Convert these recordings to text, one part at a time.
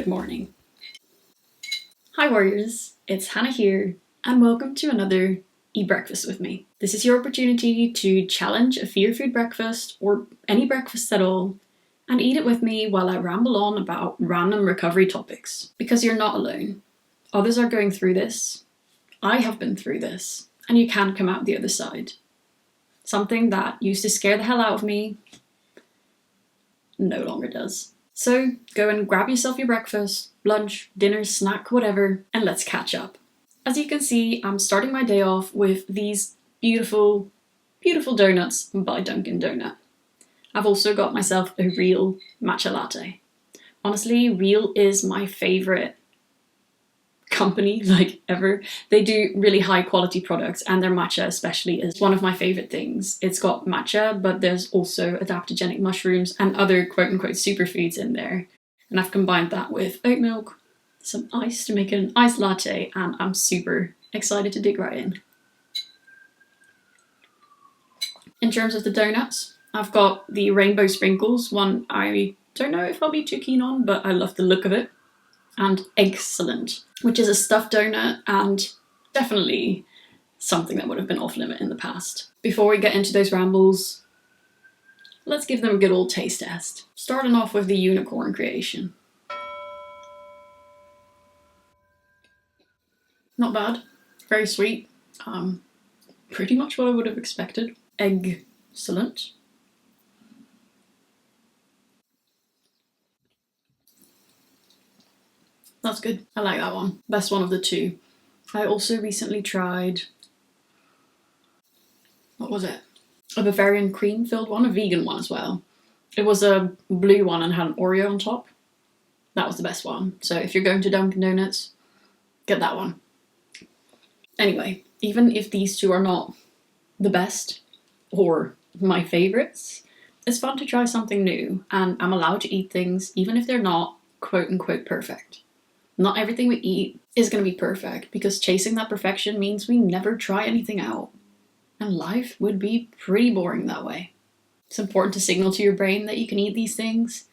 Good morning. Hi warriors, it's Hannah here, and welcome to another Eat Breakfast with me. This is your opportunity to challenge a fear food breakfast, or any breakfast at all, and eat it with me while I ramble on about random recovery topics. Because you're not alone. Others are going through this. I have been through this, and you can come out the other side. Something that used to scare the hell out of me no longer does. So go and grab yourself your breakfast, lunch, dinner, snack, whatever, and let's catch up. As you can see, I'm starting my day off with these beautiful, beautiful donuts by Dunkin' Donut. I've also got myself a real matcha latte. Honestly, Real is my favourite company, ever. They do really high quality products, and their matcha especially is one of my favourite things. It's got matcha, but there's also adaptogenic mushrooms and other quote-unquote superfoods in there. And I've combined that with oat milk, some ice to make an iced latte, and I'm super excited to dig right in. In terms of the donuts, I've got the rainbow sprinkles, one I don't know if I'll be too keen on, but I love the look of it. And Excellent, which is a stuffed donut and definitely something that would have been off limit in the past. Before we get into those rambles, let's give them a good old taste test. Starting off with the unicorn creation. Not bad, very sweet, pretty much what I would have expected. Excellent. That's good. I like that one. Best one of the two. I also recently tried, what was it? A Bavarian cream filled one, a vegan one as well. It was a blue one and had an Oreo on top. That was the best one. So if you're going to Dunkin' Donuts, get that one. Anyway, even if these two are not the best or my favourites, it's fun to try something new, and I'm allowed to eat things even if they're not quote-unquote perfect. Not everything we eat is going to be perfect, because chasing that perfection means we never try anything out. And life would be pretty boring that way. It's important to signal to your brain that you can eat these things,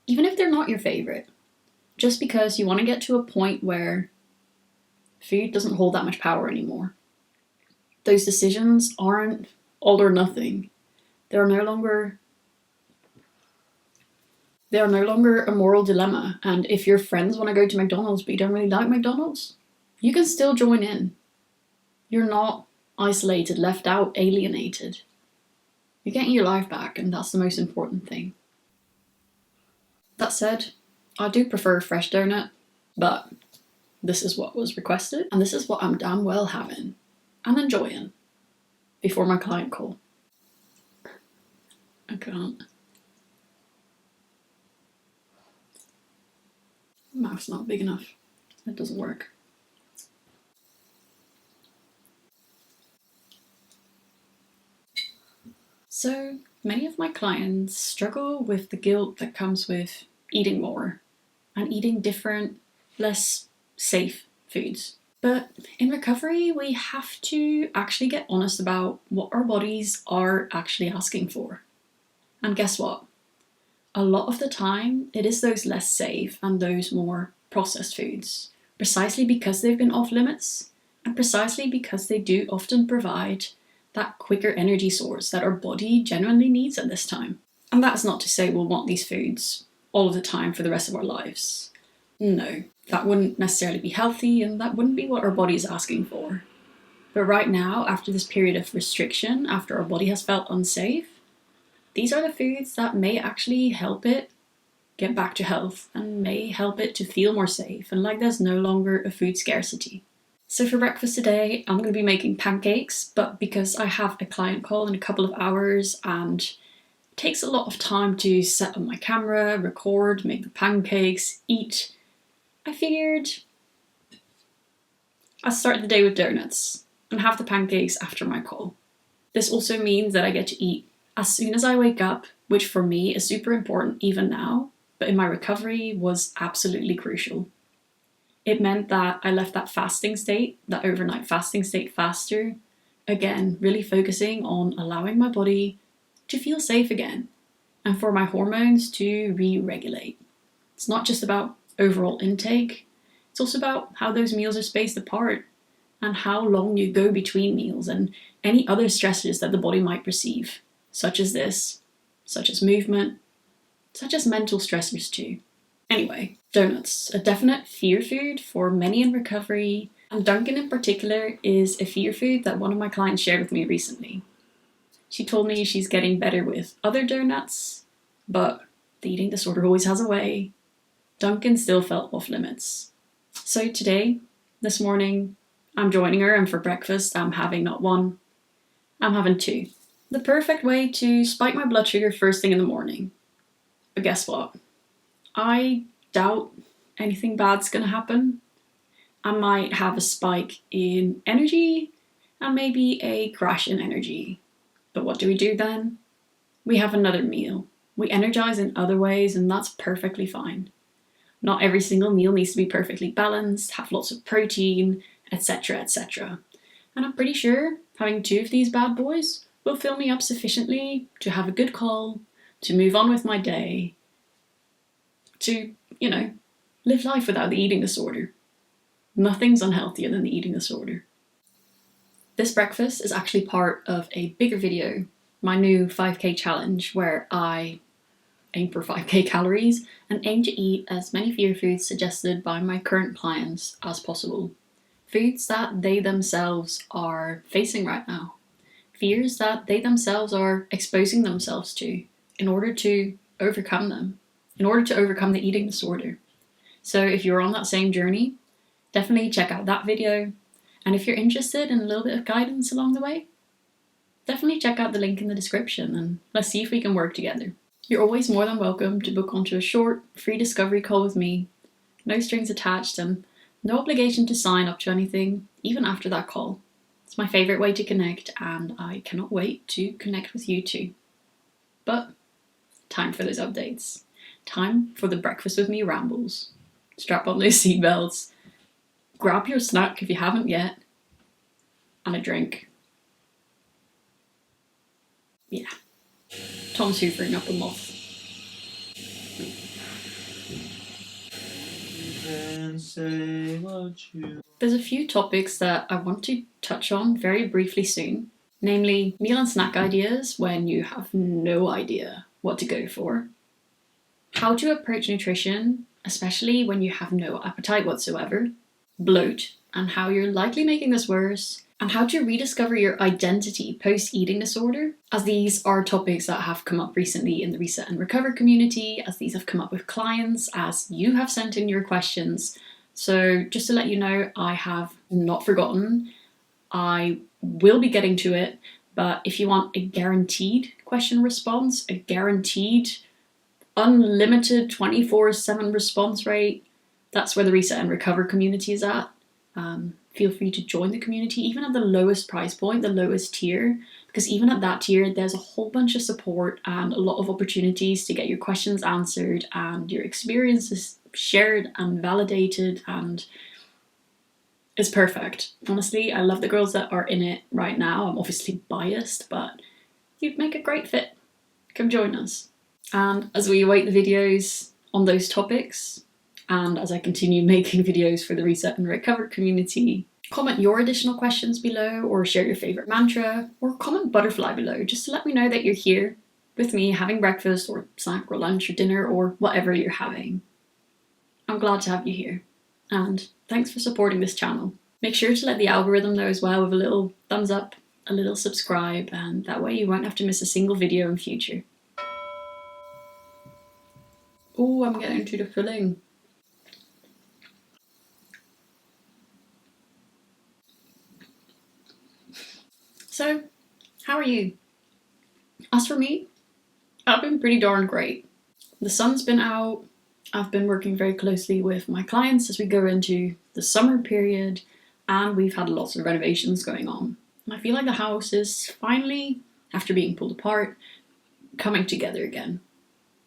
even if they're not your favourite. Just because you want to get to a point where food doesn't hold that much power anymore. Those decisions aren't all or nothing. They are no longer a moral dilemma, and if your friends want to go to McDonald's but you don't really like McDonald's, you can still join in. You're not isolated, left out, alienated. You're getting your life back, and that's the most important thing. That said, I do prefer a fresh donut, but this is what was requested, and this is what I'm damn well having and enjoying before my client call. I can't. Mouth's not big enough. It doesn't work. So many of my clients struggle with the guilt that comes with eating more and eating different, less safe foods. But in recovery, we have to actually get honest about what our bodies are actually asking for. And guess what? A lot of the time, it is those less safe and those more processed foods, precisely because they've been off limits, and precisely because they do often provide that quicker energy source that our body genuinely needs at this time. And that's not to say we'll want these foods all of the time for the rest of our lives. No, that wouldn't necessarily be healthy, and that wouldn't be what our body is asking for. But right now, after this period of restriction, after our body has felt unsafe, these are the foods that may actually help it get back to health and may help it to feel more safe and like there's no longer a food scarcity. So for breakfast today, I'm going to be making pancakes, but because I have a client call in a couple of hours and it takes a lot of time to set up my camera, record, make the pancakes, eat, I figured I'd start the day with donuts and have the pancakes after my call. This also means that I get to eat as soon as I wake up, which for me is super important even now, but in my recovery was absolutely crucial. It meant that I left that fasting state, that overnight fasting state faster, again, really focusing on allowing my body to feel safe again and for my hormones to re-regulate. It's not just about overall intake. It's also about how those meals are spaced apart and how long you go between meals and any other stressors that the body might perceive, such as this, such as movement, such as mental stressors too. Anyway, donuts, a definite fear food for many in recovery, and Dunkin' in particular is a fear food that one of my clients shared with me recently. She told me she's getting better with other donuts, but the eating disorder always has a way. Dunkin' still felt off limits. So today, this morning, I'm joining her, and for breakfast I'm having not one, I'm having two. The perfect way to spike my blood sugar first thing in the morning. But guess what? I doubt anything bad's gonna happen. I might have a spike in energy and maybe a crash in energy. But what do we do then? We have another meal. We energize in other ways, and that's perfectly fine. Not every single meal needs to be perfectly balanced, have lots of protein, etc., etc. And I'm pretty sure having two of these bad boys will fill me up sufficiently to have a good call, to move on with my day, to, live life without the eating disorder. Nothing's unhealthier than the eating disorder. This breakfast is actually part of a bigger video, my new 5k challenge, where I aim for 5k calories and aim to eat as many fear foods suggested by my current clients as possible. Foods that they themselves are facing right now. Fears that they themselves are exposing themselves to in order to overcome them, in order to overcome the eating disorder. So if you're on that same journey, definitely check out that video. And if you're interested in a little bit of guidance along the way, definitely check out the link in the description and let's see if we can work together. You're always more than welcome to book onto a short, free discovery call with me. No strings attached and no obligation to sign up to anything, even after that call. It's my favourite way to connect, and I cannot wait to connect with you too. But time for those updates. Time for the breakfast with me rambles. Strap on those seatbelts, grab your snack if you haven't yet, and a drink. Yeah. Tom's hoovering up a moth. There's a few topics that I want to touch on very briefly soon, namely meal and snack ideas when you have no idea what to go for, how to approach nutrition, especially when you have no appetite whatsoever, bloat, and how you're likely making this worse, and how to rediscover your identity post-eating disorder, as these are topics that have come up recently in the Reset and Recover community, as these have come up with clients, as you have sent in your questions. So just to let you know, I have not forgotten. I will be getting to it, but if you want a guaranteed question response, a guaranteed unlimited 24/7 response rate, that's where the Reset and Recover community is at. Feel free to join the community, even at the lowest price point, the lowest tier, because even at that tier, there's a whole bunch of support and a lot of opportunities to get your questions answered and your experiences shared and validated, and it's perfect. Honestly, I love the girls that are in it right now. I'm obviously biased, but you'd make a great fit. Come join us. And as we await the videos on those topics, and as I continue making videos for the Reset and Recover community, comment your additional questions below, or share your favourite mantra, or comment butterfly below, just to let me know that you're here with me having breakfast or snack or lunch or dinner or whatever you're having. I'm glad to have you here, and thanks for supporting this channel. Make sure to let the algorithm know as well with a little thumbs up, a little subscribe, and that way you won't have to miss a single video in future. Oh, I'm getting to the filling. So, how are you? As for me, I've been pretty darn great. The sun's been out. I've been working very closely with my clients as we go into the summer period, and we've had lots of renovations going on. And I feel like the house is finally, after being pulled apart, coming together again.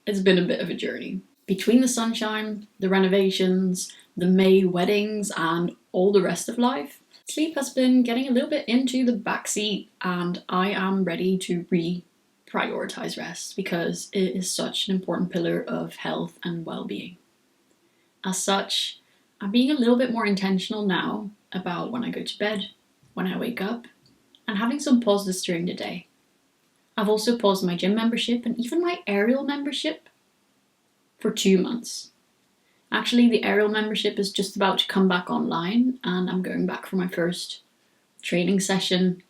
It's been a bit of a journey. Between the sunshine, the renovations, the May weddings, and all the rest of life, sleep has been getting a little bit into the backseat, and I am ready to prioritize rest because it is such an important pillar of health and well-being. As such, I'm being a little bit more intentional now about when I go to bed, when I wake up, and having some pauses during the day. I've also paused my gym membership and even my aerial membership for 2 months. Actually, the aerial membership is just about to come back online, and I'm going back for my first training session,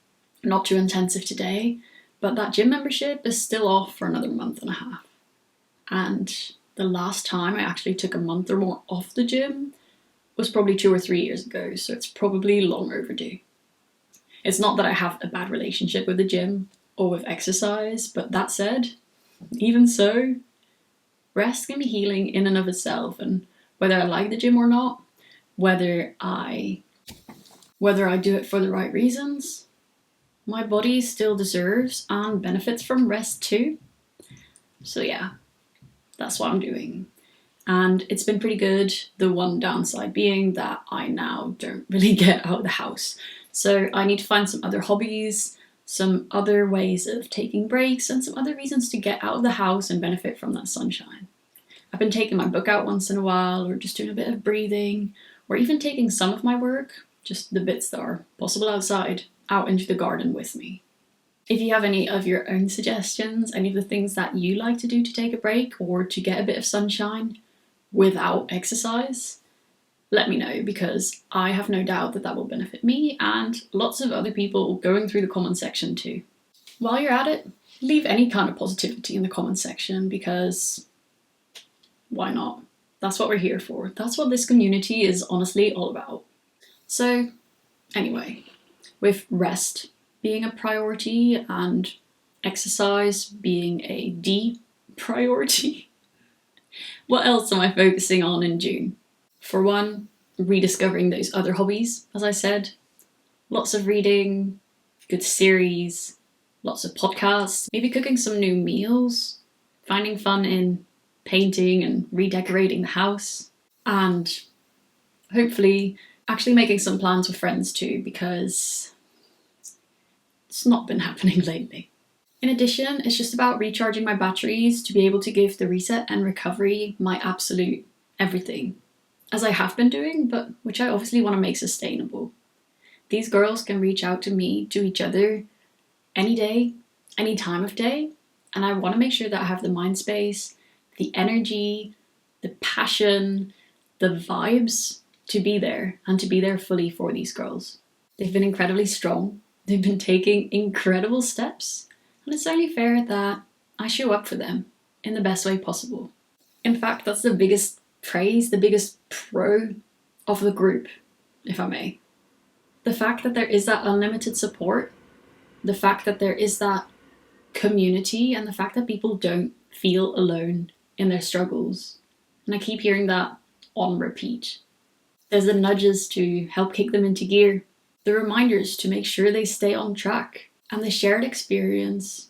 not too intensive today, but that gym membership is still off for another month and a half. And the last time I actually took a month or more off the gym was probably 2 or 3 years ago, so it's probably long overdue. It's not that I have a bad relationship with the gym or with exercise, but that said, even so, rest can be healing in and of itself, and whether I like the gym or not, whether I do it for the right reasons, my body still deserves and benefits from rest too. So yeah, that's what I'm doing. And it's been pretty good. The one downside being that I now don't really get out of the house. So I need to find some other hobbies, some other ways of taking breaks, and some other reasons to get out of the house and benefit from that sunshine. I've been taking my book out once in a while, or just doing a bit of breathing, or even taking some of my work, just the bits that are possible outside, out into the garden with me. If you have any of your own suggestions, any of the things that you like to do to take a break or to get a bit of sunshine without exercise, let me know, because I have no doubt that that will benefit me and lots of other people going through the comment section too. While you're at it, leave any kind of positivity in the comment section, because why not? That's what we're here for. That's what this community is honestly all about. So anyway, with rest being a priority and exercise being a D priority, what else am I focusing on in June? For one, rediscovering those other hobbies, as I said. Lots of reading, good series, lots of podcasts, maybe cooking some new meals, finding fun in painting and redecorating the house, and hopefully actually making some plans with friends too, because it's not been happening lately. In addition, it's just about recharging my batteries to be able to give the reset and recovery my absolute everything, as I have been doing, but which I obviously want to make sustainable. These girls can reach out to me, to each other, any day, any time of day, and I want to make sure that I have the mind space, the energy, the passion, the vibes to be there, and to be there fully for these girls. They've been incredibly strong. They've been taking incredible steps, and it's only fair that I show up for them in the best way possible. In fact, that's the biggest praise, the biggest pro of the group, if I may. The fact that there is that unlimited support, the fact that there is that community, and the fact that people don't feel alone in their struggles. And I keep hearing that on repeat. There's the nudges to help kick them into gear, the reminders to make sure they stay on track, and the shared experience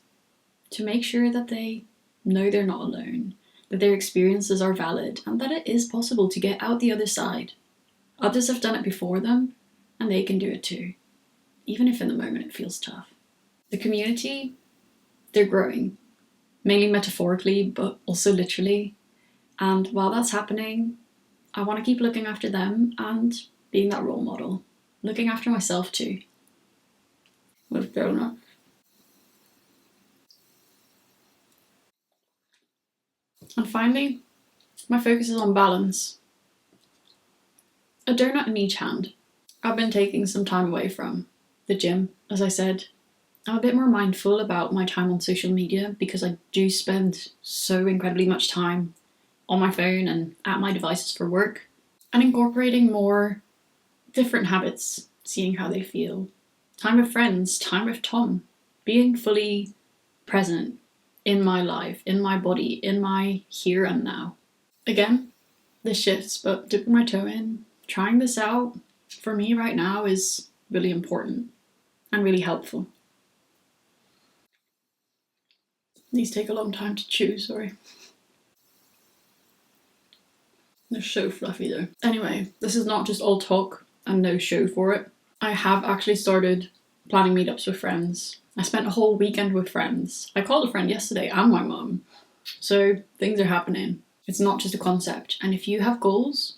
to make sure that they know they're not alone, that their experiences are valid, and that it is possible to get out the other side. Others have done it before them, and they can do it too, even if in the moment it feels tough. The community, they're growing, mainly metaphorically, but also literally. And while that's happening, I want to keep looking after them and being that role model, looking after myself too. With donuts. And finally, my focus is on balance. A donut in each hand. I've been taking some time away from the gym, as I said. I'm a bit more mindful about my time on social media, because I do spend so incredibly much time on my phone and at my devices for work, and incorporating more different habits, seeing how they feel. Time with friends, time with Tom, being fully present in my life, in my body, in my here and now. Again, this shifts, but dipping my toe in, trying this out, for me right now is really important and really helpful. These take a long time to chew, sorry. They're so fluffy though. Anyway, this is not just all talk and no show for it. I have actually started planning meetups with friends. I spent a whole weekend with friends. I called a friend yesterday and my mum. So things are happening. It's not just a concept. And if you have goals,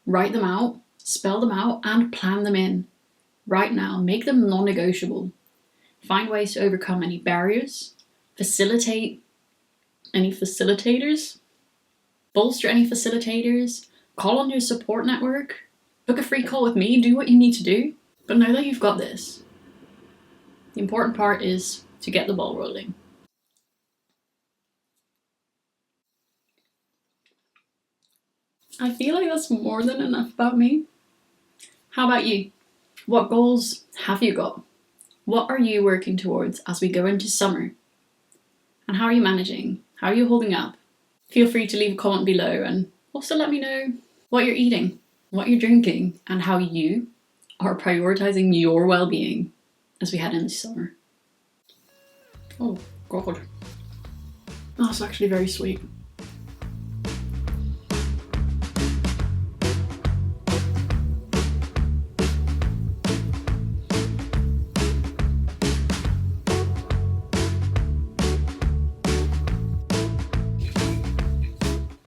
write them out, spell them out, and plan them in right now. Make them non-negotiable. Find ways to overcome any barriers, facilitate any facilitators, bolster any facilitators, call on your support network, book a free call with me, do what you need to do. But know that you've got this. The important part is to get the ball rolling. I feel like that's more than enough about me. How about you? What goals have you got? What are you working towards as we go into summer? And how are you managing? How are you holding up? Feel free to leave a comment below and also let me know what you're eating, what you're drinking, and how you are prioritizing your well-being as we head into summer. Oh God. That's actually very sweet.